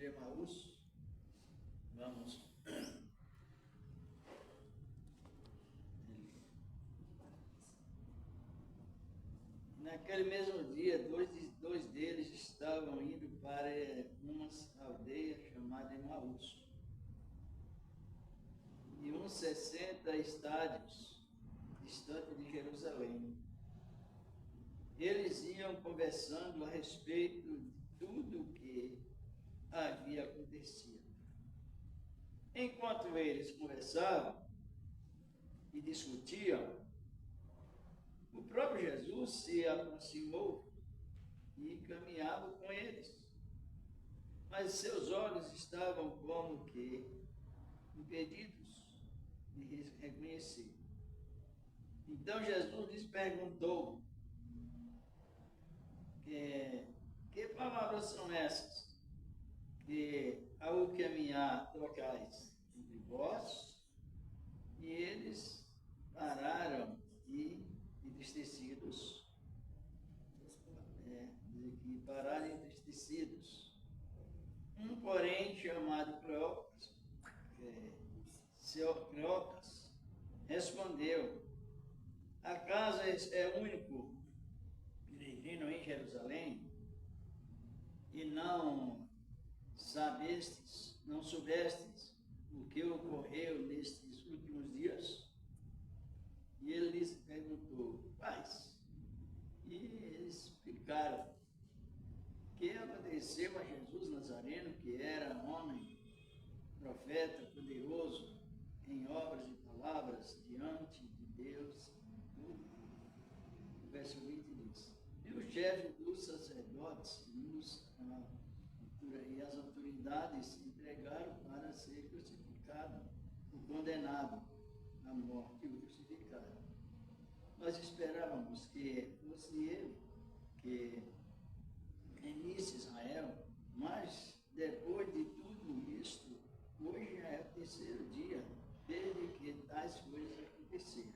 de Emaús. Vamos. Naquele mesmo dia, dois deles estavam indo para uma aldeia chamada Emaús, e uns 60 estádios distante de Jerusalém. Eles iam conversando a respeito de tudo o que havia acontecido. Enquanto eles conversavam e discutiam, o próprio Jesus se aproximou e caminhava com eles. Mas seus olhos estavam como que impedidos de reconhecer. Então Jesus lhes perguntou: que palavras são essas que ao caminhar trocais entre vós? E eles pararam e entristecidos, pararam entristecidos. Um, porém, chamado Cleopas, respondeu: acaso é o único peregrino em Jerusalém e não soubestes o que ocorreu nestes últimos dias? E ele lhes perguntou: quais? E eles explicaram que aconteceu a Jesus Nazareno, que era homem, profeta, poderoso em obras e palavras diante de Deus. O verso 20 diz: e o chefe dos sacerdotes e as autoridades entregaram para ser crucificado, o condenado à morte, o crucificado. Nós esperávamos que fosse ele que remisse Israel, mas depois de tudo isto, hoje já é o terceiro dia desde que tais coisas aconteceram.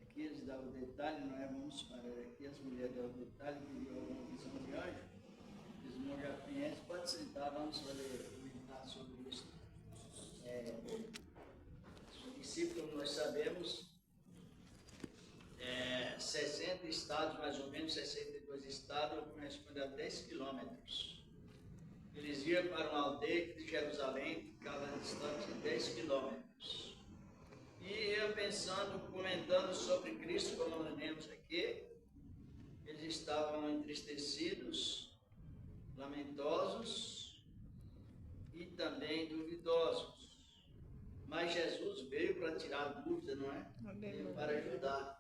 Aqui eles dão o detalhe, não é? Vamos parar aqui, as mulheres dão o detalhe, que viu alguma visão de anjo. Os irmãos já conhecem, pode sentar, vamos comentar sobre isso. Os discípulos, nós sabemos, 60 estados, mais ou menos 62 estados, corresponde a 10 quilômetros. Eles iam para uma aldeia que de Jerusalém ficava distante de 10 quilômetros. E eu pensando, comentando sobre Cristo, como nós lemos aqui, eles estavam entristecidos, lamentosos e também duvidosos. Mas Jesus veio para tirar a dúvida, não é? Veio para ajudar.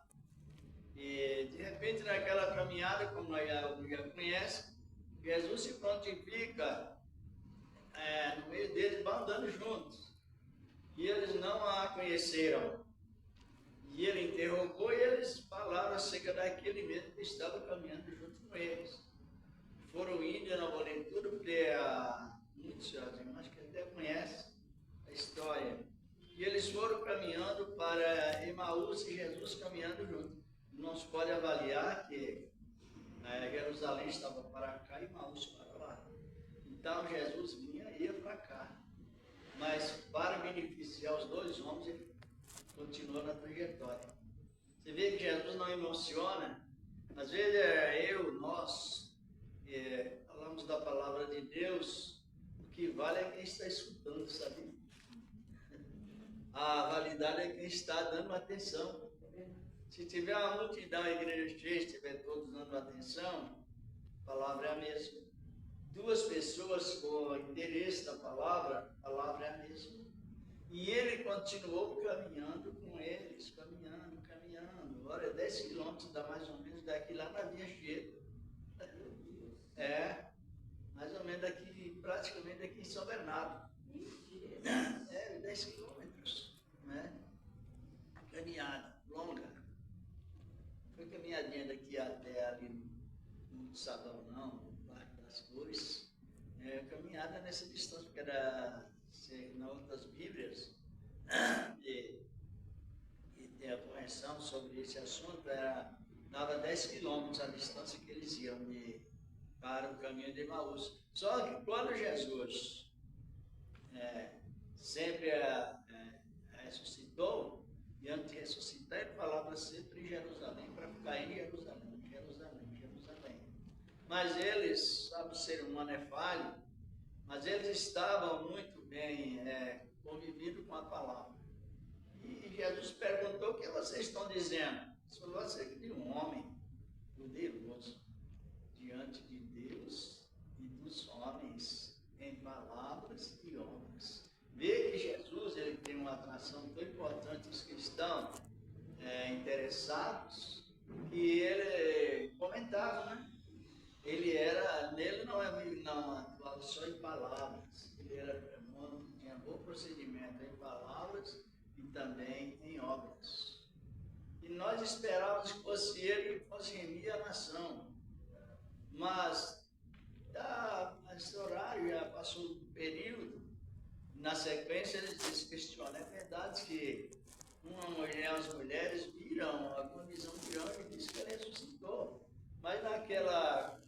E de repente, naquela caminhada, como nós já conhecemos, Jesus se prontifica no meio deles, andando juntos. E eles não a conheceram. E ele interrogou e eles falaram acerca daquele mesmo que estava caminhando junto com eles. Foram indo, eu não vou ler tudo, porque muitos irmãos que até conhecem a história. E eles foram caminhando para Emaús e Jesus caminhando junto. Não se pode avaliar que Jerusalém estava para cá e Emaús para lá. Então Jesus vinha e ia para cá. Mas para beneficiar os dois homens, ele continuou na trajetória. Você vê que Jesus não emociona. Às vezes nós falamos da palavra de Deus, o que vale é quem está escutando, sabe? A validade é quem está dando atenção. Se tiver uma multidão, a igreja cheia, estiver todos dando atenção, a palavra é a mesma. Duas pessoas com interesse na palavra, a palavra é a mesma. E ele continuou caminhando com eles, caminhando. Agora 10 quilômetros, dá mais ou menos daqui lá na Via Chega. Mais ou menos daqui, praticamente daqui em São Bernardo. 10 quilômetros, né? Caminhada longa. Foi caminhadinha daqui até ali no Sabão, não, no Parque das Flores. Caminhada nessa distância, porque era, nas outras Bíblias, e tem a correção sobre esse assunto, dava 10 quilômetros a distância que eles iam de para o caminho de Emaús. Só que quando Jesus sempre ressuscitou, e antes de ressuscitar, ele falava sempre em Jerusalém, para ficar em Jerusalém, Jerusalém, Jerusalém. Mas eles, sabe, o ser humano é falho, mas eles estavam muito bem convividos com a palavra. E Jesus perguntou: o que vocês estão dizendo? Ele falou acerca de um homem poderoso diante de Deus e dos homens, em palavras e obras. Vê que Jesus ele tem uma atração tão importante dos cristãos interessados, que ele comentava, né? Nele não atuava só em palavras, tinha bom procedimento em palavras e também em obras. E nós esperávamos que fosse ele que fosse remir a nação. Mas esse horário já passou do período. Na sequência eles questionam: é verdade que as mulheres viram alguma visão de anjo e disse que ele ressuscitou, mas naquela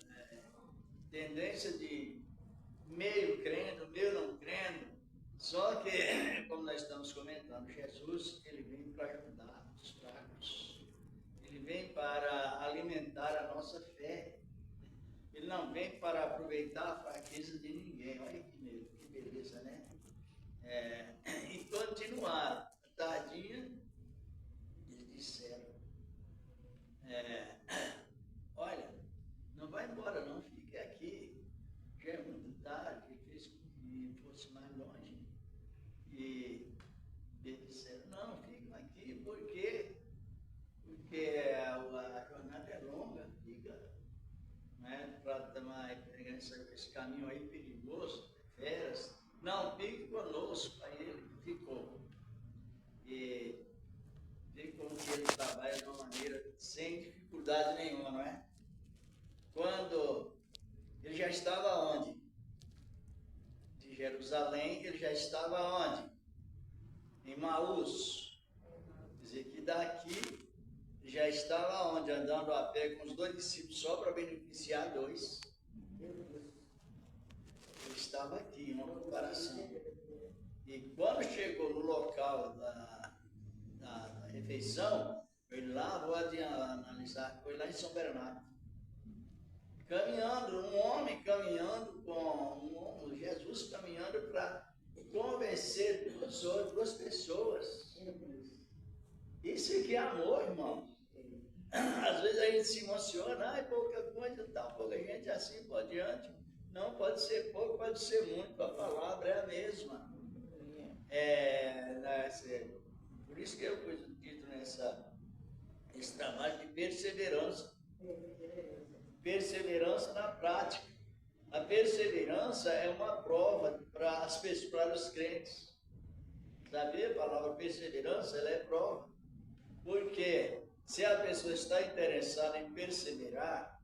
tendência de meio crendo, meio não crendo. Só que, como nós estamos comentando, Jesus ele vem para ajudar os fracos, ele vem para alimentar a nossa fé. Ele não vem para aproveitar a fraqueza de ninguém. Olha que beleza, né? E continuaram. Tardinha, eles disseram: olha, não vai embora não, fique aqui. Já é muito tarde, ele fez com que fosse mais longe. E eles disseram: não, fiquem aqui, porque a jornada é longa, fica. Para tomar esse caminho aí perigoso, feras, não, fique conosco. Aí ele ficou. E vê como que ele trabalha de uma maneira sem dificuldade nenhuma, não é? Quando ele já estava onde? De Jerusalém, ele já estava onde? Em Emaús. Quer dizer que daqui já estava onde? Andando a pé com os 2 discípulos, só para beneficiar 2. Ele estava aqui, uma comparação. E quando chegou no local da refeição, foi lá, vou analisar, foi lá em São Bernardo. Caminhando, um homem caminhando com Jesus caminhando para convencer 2 pessoas. Isso aqui é amor, irmão. Às vezes a gente se emociona, é pouca coisa, tal, pouca gente assim por diante. Não, pode ser pouco, pode ser muito, a palavra é a mesma. Por isso que eu pus o título nesse trabalho de perseverança. Perseverança na prática. A perseverança é uma prova para os crentes. Sabe, a palavra perseverança, ela é prova. Porque se a pessoa está interessada em perseverar,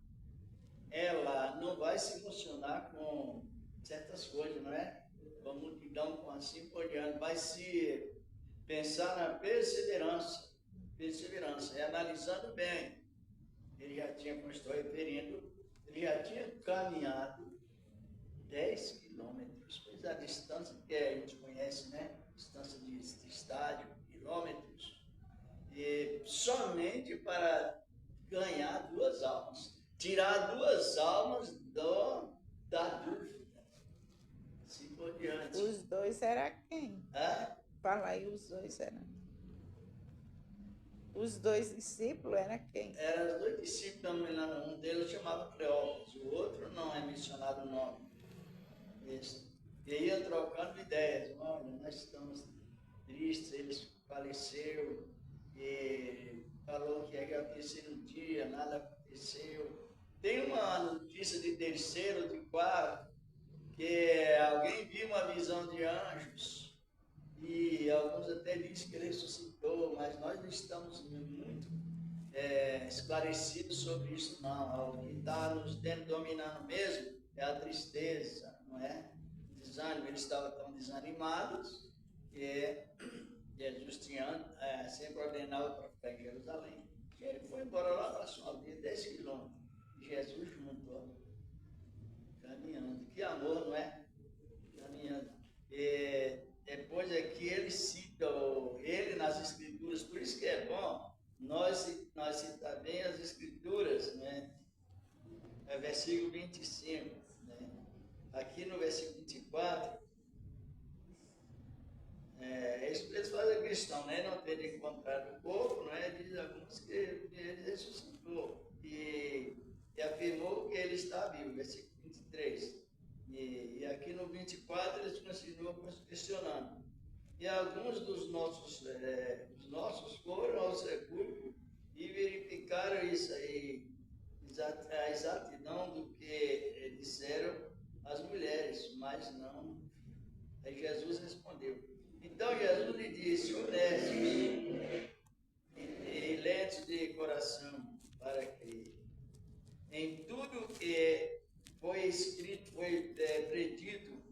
ela não vai se emocionar com certas coisas, não é? Com a multidão, com assim por diante. Vai se pensar na perseverança. Perseverança, analisando bem. Ele já tinha, como estou referindo, ele já tinha caminhado 10 quilômetros, pois a distância que a gente conhece, né? Distância de estádio, quilômetros, e somente para ganhar 2 almas, tirar 2 almas da dúvida. Assim por diante. Os 2 era quem? Fala aí, os 2 eram. Os 2 discípulos era quem? Eram os 2 discípulos, um deles chamava Cleópas, o outro não é mencionado o nome. E ia trocando ideias. Olha, nós estamos tristes, ele faleceu, e falou que ia ao 3º dia, nada aconteceu. Tem uma notícia de 3º, de 4º, que alguém viu uma visão de anjos, e alguns até dizem que ele ressuscitou, mas nós não estamos muito esclarecidos sobre isso, não. O que está nos dominando mesmo é a tristeza, não é? O desânimo. Eles estavam tão desanimados que Jesus tinha sempre ordenado para ficar em Jerusalém. E ele foi embora lá para sua aldeia, 10 quilômetros. Jesus junto, ó. Caminhando. Que amor, não é? Caminhando. Depois aqui ele cita ele nas Escrituras, por isso que é bom nós citar bem as Escrituras, né? Versículo 25, né? Aqui no versículo 24, eles fazem questão, né? Não ter encontrado o corpo, né? Diz alguns que ele ressuscitou e afirmou que ele está vivo, versículo 23. E aqui no 24 eles continuam questionando. E alguns dos nossos foram ao sepulcro e verificaram isso aí, a exatidão do que disseram as mulheres, mas não. Aí Jesus respondeu. Então Jesus lhe disse: honestos e lentos de coração para crer em tudo que foi escrito, foi predito,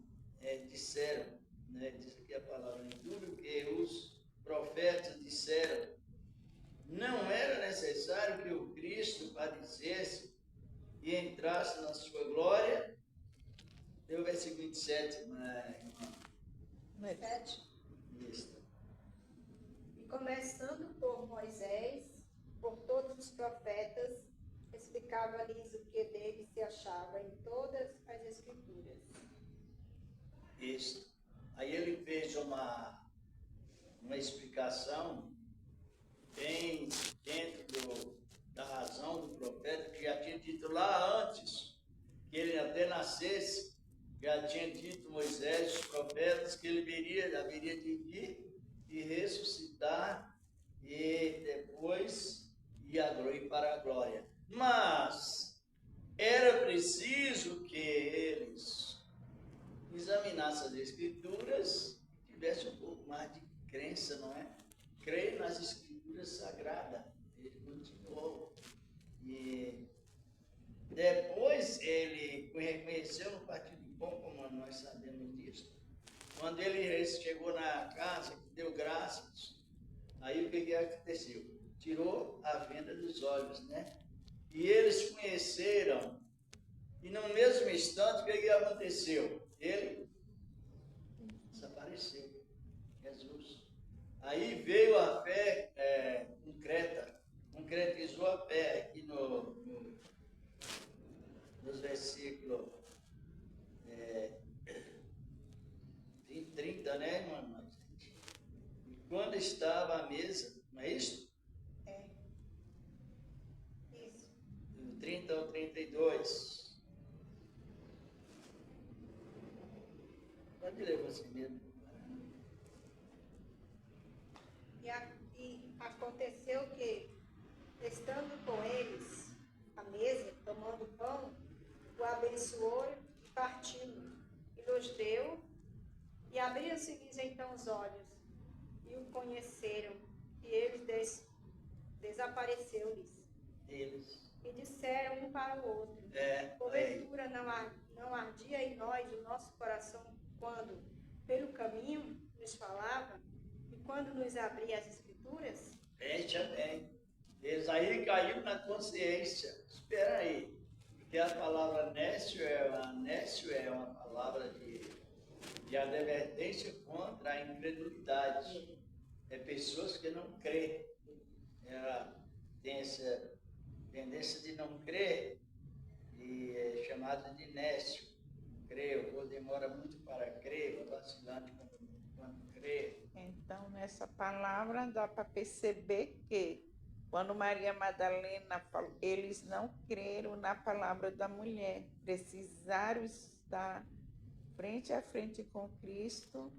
disseram, né? Diz aqui a palavra, em tudo que os profetas disseram, não era necessário que o Cristo padecesse e entrasse na sua glória. Deu o versículo 27, irmã. 7. Isso. E começando por Moisés, por todos os profetas, explicava-lhes o que dele se achava em todas as Escrituras. Isso. Aí ele fez uma explicação bem dentro da razão do profeta, que já tinha dito lá antes, que ele até nascesse, já tinha dito Moisés, os profetas, que ele haveria de vir e ressuscitar e depois ir para a glória. Mas era preciso que eles examinassem as Escrituras e tivessem um pouco mais de crença, não é? Creio nas Escrituras sagradas. Ele continuou. E depois ele reconheceu no Partido Bom, como nós sabemos disso. Quando ele chegou na casa, que deu graças, aí o que aconteceu? Tirou a venda dos olhos, né? E eles conheceram. E no mesmo instante, o que aconteceu? Ele desapareceu. Jesus. Aí veio a fé concretizou a fé aqui nos versículos 30, né, irmã? E quando estava à mesa, não é isso? Isso. Do 30 ao 32. Pode ler você mesmo. E aconteceu que, estando com eles à mesa, tomando pão, o abençoou e partiu, e nos deu, e abriram-se-lhes então os olhos, e o conheceram, e eles desapareceu-lhes. Eles. E disseram um para o outro: porventura não ardia em nós o nosso coração quando, pelo caminho, nos falava, e quando nos abria as Escrituras? Veja bem. Eles aí caiu na consciência. Espera aí. Porque a palavra nécio é uma palavra de advertência contra a incredulidade. É pessoas que não creem. Ela tem essa tendência de não crer e é chamada de nécio. Crê, ou demora muito para crer, ou vacilante quando crê. Então, nessa palavra dá para perceber que quando Maria Madalena falou, eles não creram na palavra da mulher, precisaram estar frente a frente com Cristo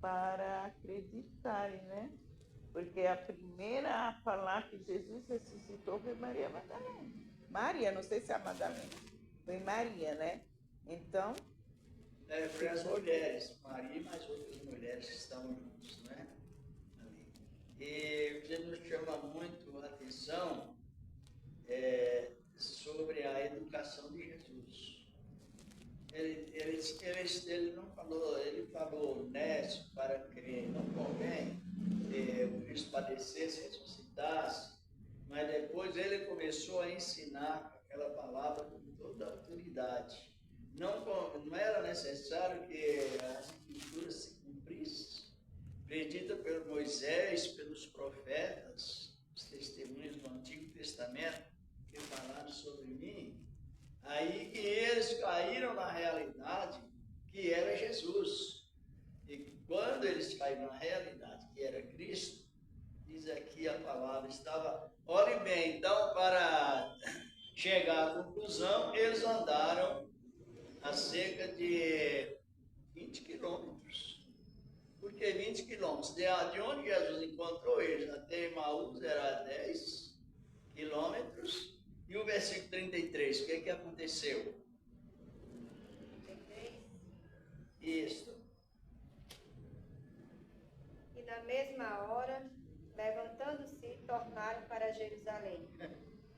para acreditarem, né? Porque a primeira a falar que Jesus ressuscitou foi Maria Madalena. Maria, não sei se é a Madalena, foi Maria, né? Então... Foi as mulheres, Maria e mais outras mulheres que estavam juntos, né? Ali. E Jesus chama muito a atenção sobre a educação de Jesus. Ele não falou, ele falou nécio para crer, não convém o Cristo padecesse, ressuscitasse, mas depois ele começou a ensinar aquela palavra com toda a autoridade. não era necessário que as escrituras se cumprissem, predita por Moisés, pelos profetas, os testemunhos do Antigo Testamento que falaram sobre mim, aí que eles caíram na realidade que era Jesus. E quando eles caíram na realidade que era Cristo, diz aqui a palavra, estava, olhe bem, então para chegar à conclusão, eles andaram a cerca de 20 quilômetros. Por que 20 quilômetros? De onde Jesus encontrou eles até Emaús era 10 quilômetros. E o versículo 33, o que aconteceu? 33. Isso. E na mesma hora, levantando-se, tornaram para Jerusalém.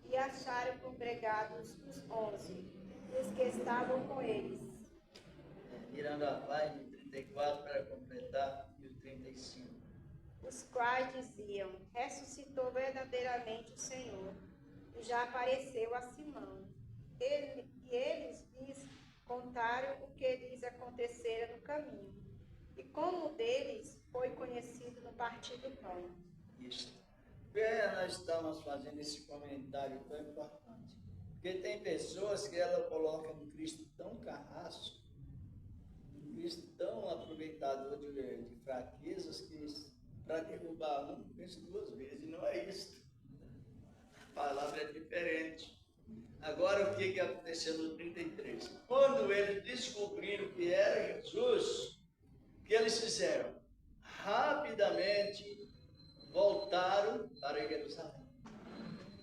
E acharam congregados os 11, os que estavam com eles. Tirando a página 34 para completar e o 35. Os quais diziam, ressuscitou verdadeiramente o Senhor, e já apareceu a Simão. E eles lhes contaram o que lhes acontecera no caminho, e como deles foi conhecido no partir do pão. Isso. Nós estamos fazendo esse comentário tão importante. Porque tem pessoas que ela coloca um Cristo tão carrasco, um Cristo tão aproveitador de fraquezas, que para derrubar um, pensa duas vezes. E não é isso. A palavra é diferente. Agora, o que aconteceu no 33? Quando eles descobriram que era Jesus, o que eles fizeram? Rapidamente voltaram para Jerusalém.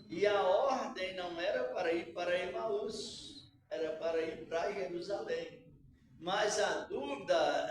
E a ordem não era para ir para Emaús, era para ir para Jerusalém. Mas a dúvida